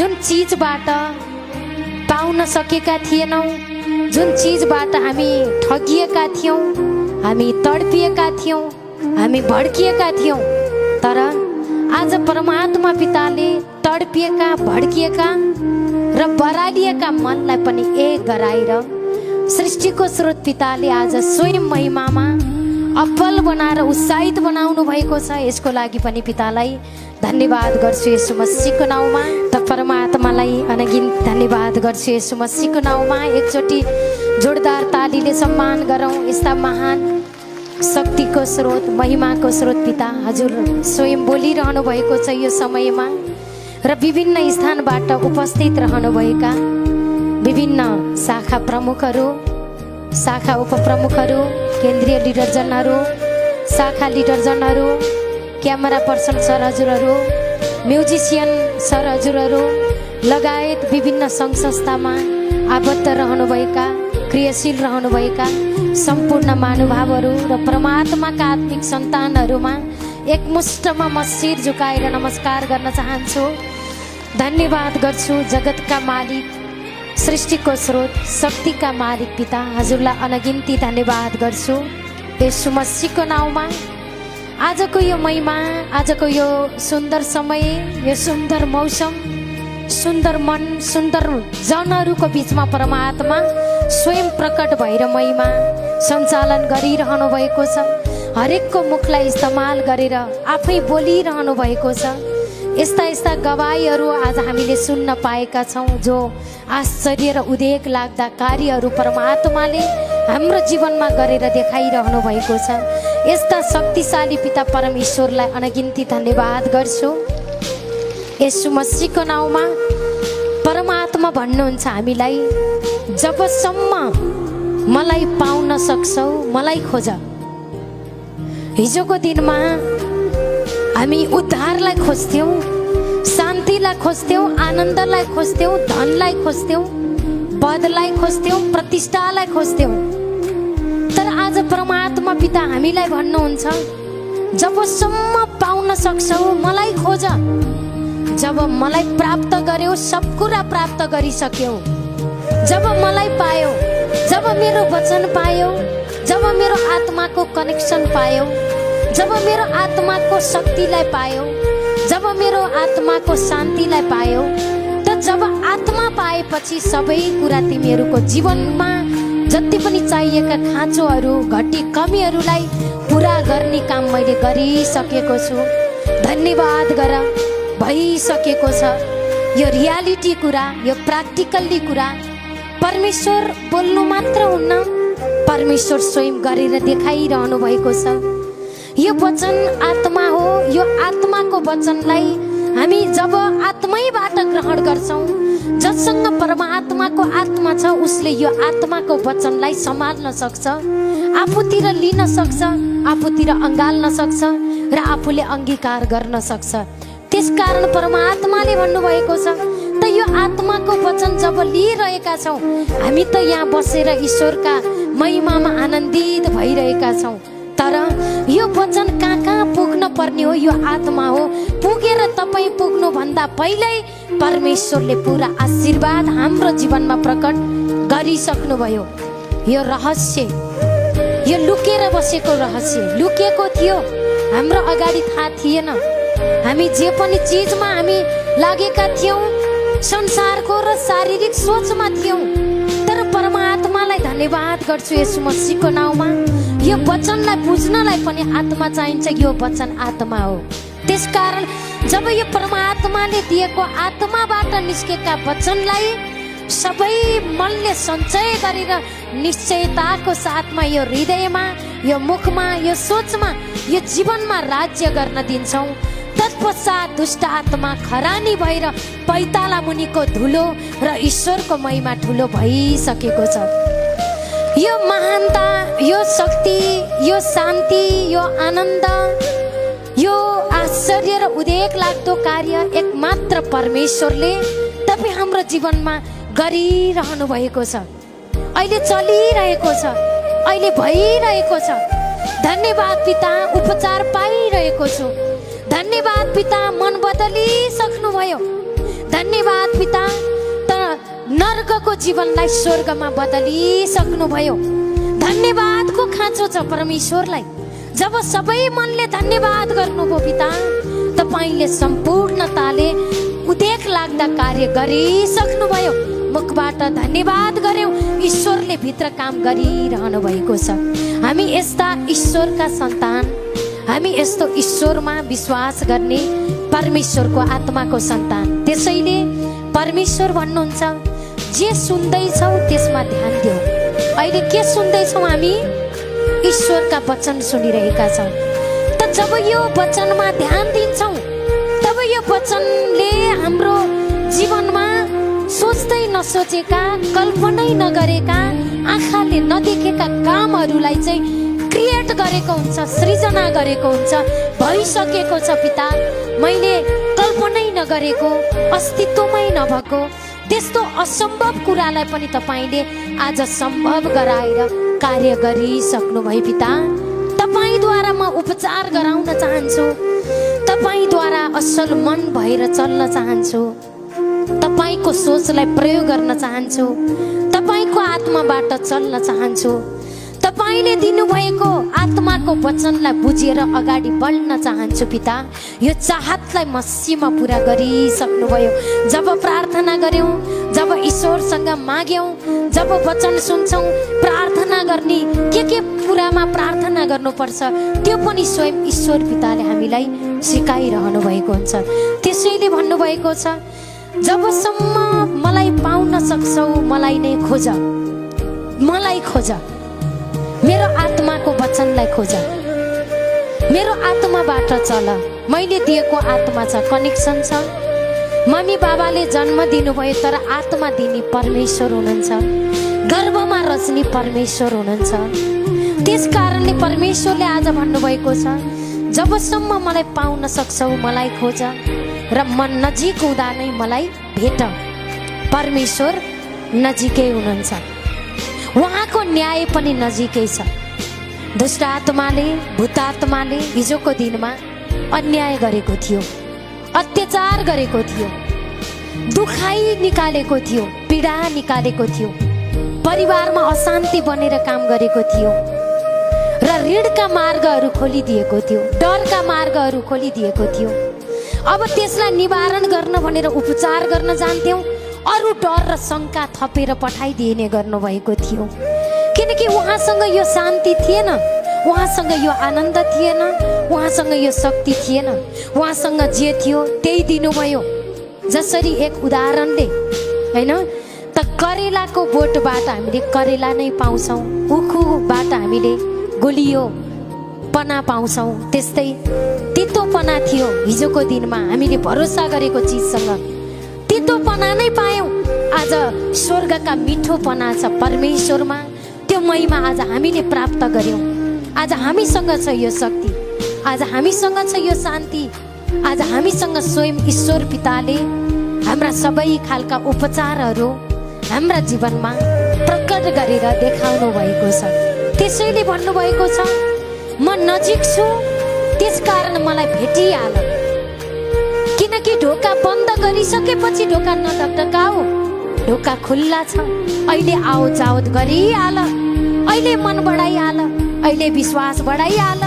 जुन चीजबाट पाउन सकेका थिएनौं, जुन चीजबाट हामी ठगिएका थियौं, हामी तडपिएका थियौं, हामी भड्किएका थियौं, तर आज परमात्मा पिताले तडपिएका, भड्किएका र बरालिएका मनलाई पनि एक गराएर सृष्टिको स्रोत पिताले आज स्वयं महिमामा अब्बल बनाएर उत्साहित बनाउनु भएको छ। यसको लागि पनि पितालाई धन्यवाद गर्छु येशू मसीहको नाउँमा। त परमात्मालाई अनगिन्त धन्यवाद गर्छु येशू मसीहको नाउँमा। एकचोटि जोरदार तालीले सम्मान गरौँ। यस्ता महान शक्तिको स्रोत, महिमाको स्रोत पिता हजुर स्वयं बोलिरहनु भएको छ यो समयमा र विभिन्न स्थानबाट उपस्थित रहनुभएका विभिन्न शाखा प्रमुखहरू, शाखा उपप्रमुखहरू, केन्द्रीय लिडरजनहरू, शाखा लिडरजनहरू, क्यामेरा पर्सन सर हजुरहरू, म्युजिसियन सर हजुरहरू लगायत विभिन्न सङ्घ संस्थामा आबद्ध रहनुभएका, क्रियाशील रहनुभएका सम्पूर्ण महानुभावहरू र परमात्माका आत्मिक सन्तानहरूमा एकमुष्टमा म शिर झुकाएर नमस्कार गर्न चाहन्छु। धन्यवाद गर्छु जगतका मालिक, सृष्टिको स्रोत, शक्तिका मालिक पिता हजुरलाई अनगिन्ती धन्यवाद गर्छु येशू मसीहको नाउँमा। आजको यो महिमा, आजको यो सुन्दर समय, यो सुन्दर मौसम, सुन्दर मन, सुन्दर जनहरूको बिचमा परमात्मा स्वयं प्रकट भएर महिमा सञ्चालन गरिरहनु भएको छ। हरेकको मुखलाई इस्तेमाल गरेर आफै बोलिरहनु भएको छ। यस्ता यस्ता गवाईहरू आज हामीले सुन्न पाएका छौँ, जो आश्चर्य र उदेक लाग्दा कार्यहरू परमात्माले हाम्रो जीवनमा गरेर देखाइरहनु भएको छ। यस्ता शक्तिशाली पिता परमेश्वरलाई अनगिन्ती धन्यवाद गर्छु येशू मसीहको नाउँमा। परमात्मा भन्नुहुन्छ हामीलाई, जबसम्म मलाई पाउन सक्छौ मलाई खोज। हिजोको दिनमा हामी उद्धारलाई खोज्थ्यौँ, शान्तिलाई खोज्थ्यौँ, आनन्दलाई खोज्थ्यौँ, धनलाई खोज्थ्यौँ, पदलाई खोज्थ्यौँ, प्रतिष्ठालाई खोज्थ्यौँ। तर आज परमात्मा पिता हामीलाई भन्नुहुन्छ, जबसम्म पाउन सक्छौ मलाई खोज। जब मलाई प्राप्त गर्यौ सब कुरा प्राप्त गरिसक्यौ, जब मलाई पायौ, जब मेरो वचन पायौ, जब मेरो आत्माको कनेक्सन पायौ, जब मेरो आत्माको शक्तिलाई पायौ, जब मेरो आत्माको शान्तिलाई पायौ, त जब आत्मा पाएपछि सबै कुरा तिमीहरूको जीवनमा जति पनि चाहिएका खाँचोहरू, घटी कमीहरूलाई पुरा गर्ने काम मैले गरिसकेको छु। धन्यवाद गर, भइसकेको छ। यो रियालिटी कुरा, यो प्र्याक्टिकल्ली कुरा परमेश्वर बोल्नु मात्र हुन्न, परमेश्वर स्वयं गरेर देखाइरहनु भएको छ। यो वचन आत्मा हो। यो आत्माको वचनलाई हामी जब आत्मैबाट ग्रहण गर्छौँ, जससँग परमात्माको आत्मा छ उसले यो आत्माको वचनलाई सम्हाल्न सक्छ, आफूतिर लिन सक्छ, आफूतिर अँगाल्न सक्छ र आफूले अंगीकार गर्न सक्छ। त्यसकारण परमात्माले भन्नुभएको छ, त यो आत्माको वचन जब लिइरहेका छौँ हामी त यहाँ बसेर ईश्वरका महिमामा आनन्दित भइरहेका छौँ। तर यो वचन कहाँ कहाँ पुग्न पर्ने हो, यो आत्मा हो। पुगेर तपाईँ पुग्नु भन्दा पहिल्यै परमेश्वरले पुरा आशीर्वाद हाम्रो जीवनमा प्रकट गरिसक्नुभयो। यो रहस्य, यो लुकेर बसेको रहस्य लुकेको थियो, हाम्रो अगाडि थाहा थिएन। हामी जे पनि चिजमा हामी लागेका थियौँ संसारको र शारीरिक सोचमा थियौँ, तर परमात्मालाई धन्यवाद गर्छु येशू मसीहको नाउँमा। यो वचनलाई बुझ्नलाई पनि आत्मा चाहिन्छ, यो वचन आत्मा हो। त्यसकारण जब यो परमात्माले दिएको आत्माबाट निस्केका वचनलाई सबै मनले सञ्चय गरेर निश्चयताको साथमा यो हृदयमा, यो मुखमा, यो सोचमा, यो जीवनमा राज्य गर्न दिन्छौँ, तत्पश्चात दुष्ट आत्मा खरानी भएर पैताला मुनिको धुलो र ईश्वरको महिमा ठुलो भइसकेको छ। यो महानता, यो शक्ति, यो शान्ति, यो आनन्द, यो आश्चर्य र उदेक लाग्दो कार्य एकमात्र परमेश्वरले तपाईँ हाम्रो जीवनमा गरिरहनु भएको छ। अहिले चलिरहेको छ, अहिले भइरहेको छ। धन्यवाद पिता, उपचार पाइरहेको छु। धन्यवाद पिता, मन बदलिसक्नुभयो। धन्यवाद पिता, तर नर्कको जीवनलाई स्वर्गमा बदलिसक्नुभयो। धन्यवादको खाँचो छ परमेश्वरलाई। जब सबै मनले धन्यवाद गर्नुभयो पिता, तपाईले सम्पूर्णताले उदेक लाग्दा कार्य गरिसक्नुभयो। मुखबाट धन्यवाद गर्यौं, ईश्वरले भित्र काम गरिरहनु भएको छ। हामी यस्ता ईश्वरका सन्तान, हामी यस्तो ईश्वरमा विश्वास गर्ने परमेश्वरको आत्माको सन्तान। त्यसैले परमेश्वर भन्नुहुन्छ, जे सुन्दैछौ त्यसमा ध्यान देऊ। अहिले के सुन्दैछौ हामी? ईश्वरका वचन सुनिरहेका छौँ। त जब यो वचनमा ध्यान दिन्छौँ, तब यो वचनले हाम्रो जीवनमा सोच्दै नसोचेका, कल्पनै नगरेका, आँखाले नदेखेका कामहरूलाई चाहिँ क्रिएट गरेको हुन्छ, सृजना गरेको हुन्छ। भइसकेको छ पिता, मैले कल्पनै नगरेको, अस्तित्वमै नभएको त्यस्तो असम्भव कुरालाई पनि तपाईले आज सम्भव गराएर कार्य गरिसक्नुभयो पिता। तपाईद्वारा म उपचार गराउन चाहन्छु, तपाईद्वारा असल मन भएर चल्न चाहन्छु, तपाईको सोचलाई प्रयोग गर्न चाहन्छु, तपाईको आत्माबाट चल्न चाहन्छु, तपाईले दिनुभएको आत्माको वचनलाई बुझेर अगाडि बढ्न चाहन्छु पिता। यो चाहतलाई मसीहमा पुरा गरिसक्नुभयो। जब प्रार्थना गर्यौं, जब ईश्वरसँग माग्यौं, जब वचन सुन्छौं, प्रार्थना गर्ने के कुरामा प्रार्थना गर्नुपर्छ त्यो पनि स्वयं ईश्वर पिताले हामीलाई सिकाइरहनु भएको हुन्छ। त्यसैले भन्नुभएको छ, जबसम्म मलाई पाउन सक्छौ मलाई नै खोज, मलाई खोज, मेरो आत्माको वचनलाई खोज, मेरो आत्माबाट चल। मैले दिएको आत्मा छ, कनेक्सन छ। मम्मी बाबाले जन्म दिनुभयो, तर आत्मा दिने परमेश्वर हुनुहुन्छ, गर्भमा रच्ने परमेश्वर हुनुहुन्छ। त्यस कारणले परमेश्वरले आज भन्नुभएको छ, जबसम्म मलाई पाउन सक्छौ मलाई खोज र म नजिक हुँदा नै मलाई भेट। परमेश्वर नजिकै हुनुहुन्छ, उहाँको न्याय पनि नजिकै छ। दुष्ट आत्माले, भूत आत्माले हिजोको दिनमा अन्याय गरेको थियो, अत्याचार गरेको थियो, दुखाइ निकालेको थियो, पीडा निकालेको थियो, परिवारमा अशान्ति बनेर काम गरेको थियो र ऋणका मार्गहरू खोलिदिएको थियो, डरका मार्गहरू खोलिदिएको थियो। अब त्यसलाई निवारण गर्न भनेर उपचार गर्न जान्थ्यौं, अरू डर र शंका थपेर पठाइदिने गर्नुभएको थियो। किनकि उहाँसँग यो शान्ति थिएन, उहाँसँग यो आनन्द थिएन, उहाँसँग यो शक्ति थिएन। उहाँसँग जे थियो त्यही दिनुभयो। जसरी एक उदाहरणले हैन त करेलाको बोटबाट हामीले करेला नै पाउँछौं, उखुबाट हामीले गुलियो पना पाउँछौं, त्यस्तै तितोपना थियो हिजोको दिनमा हामीले भरोसा गरेको चिजसँग तितोपना नै पायौं। आज स्वर्गका मिठोपना छ परमेश्वरमा, त्यो महिमा आज हामीले प्राप्त गर्यौं। आज हामीसँग छ यो शक्ति, आज हामीसँग छ यो शान्ति, आज हामीसँग स्वयं ईश्वर पिताले हाम्रा सबै खालका उपचारहरू हाम्रा जीवनमा प्रकट गरेर देखाउनु भएको छ। त्यसैले भन्नुभएको छ, म नजिक छु, त्यसकारण मलाई भेटिहाल। किनकि ढोका बन्द गरिसकेपछि ढोका नढकढकाऊ, ढोका खुल्ला छ। अहिले आओ जावत गरिहाल, अहिले मन बढाइहाल, अहिले विश्वास बढाइहाल।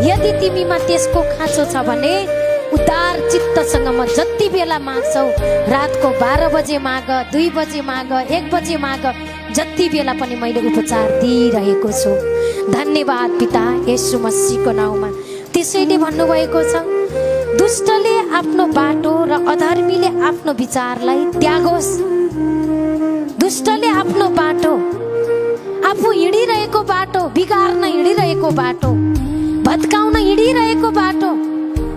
यदि तिमीमा त्यसको खाँचो छ भने उदार चित्तसँग म जति बेला माग्छौ, रातको 12 बजे माग, 2 बजे माग, 1 बजे माग, जति बेला पनि मैले उपचार दिइरहेको छु। धन्यवाद पिता येशू मसीहको नाउँमा। त्यसैले भन्नुभएको छ, दुष्टले आफ्नो बाटो र अधर्मीले आफ्नो विचारलाई त्यागोस्। दुष्टले आफ्नो बाटो, आफू हिँडिरहेको बाटो, बिगार्न हिँडिरहेको बाटो, भत्काउन हिँडिरहेको बाटो,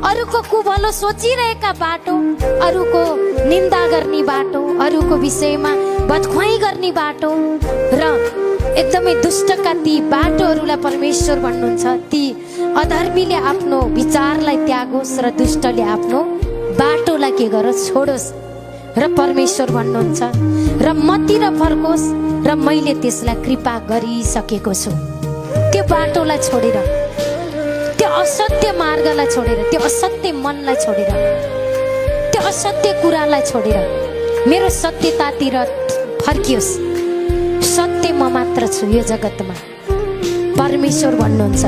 अरूको कुभलो सोचिरहेका बाटो, अरूको निन्दा गर्ने बाटो, अरूको विषयमा बदख्वाई गर्ने बाटो र एकदमै दुष्टका ती बाटोहरूलाई परमेश्वर भन्नुहुन्छ, ती अधर्मीले आफ्नो विचारलाई त्यागोस् र दुष्टले आफ्नो बाटोलाई के गरोस्, छोडोस्। र परमेश्वर भन्नुहुन्छ, र मतिर फर्कोस् र मैले त्यसलाई कृपा गरिसकेको छु। त्यो बाटोलाई छोडेर, त्यो असत्य मार्गलाई छोडेर, त्यो असत्य मनलाई छोडेर, त्यो असत्य कुरालाई छोडेर मेरो सत्यतातिर फर्कियोस्। सत्य म मात्र छु यो जगतमा। परमेश्वर भन्नुहुन्छ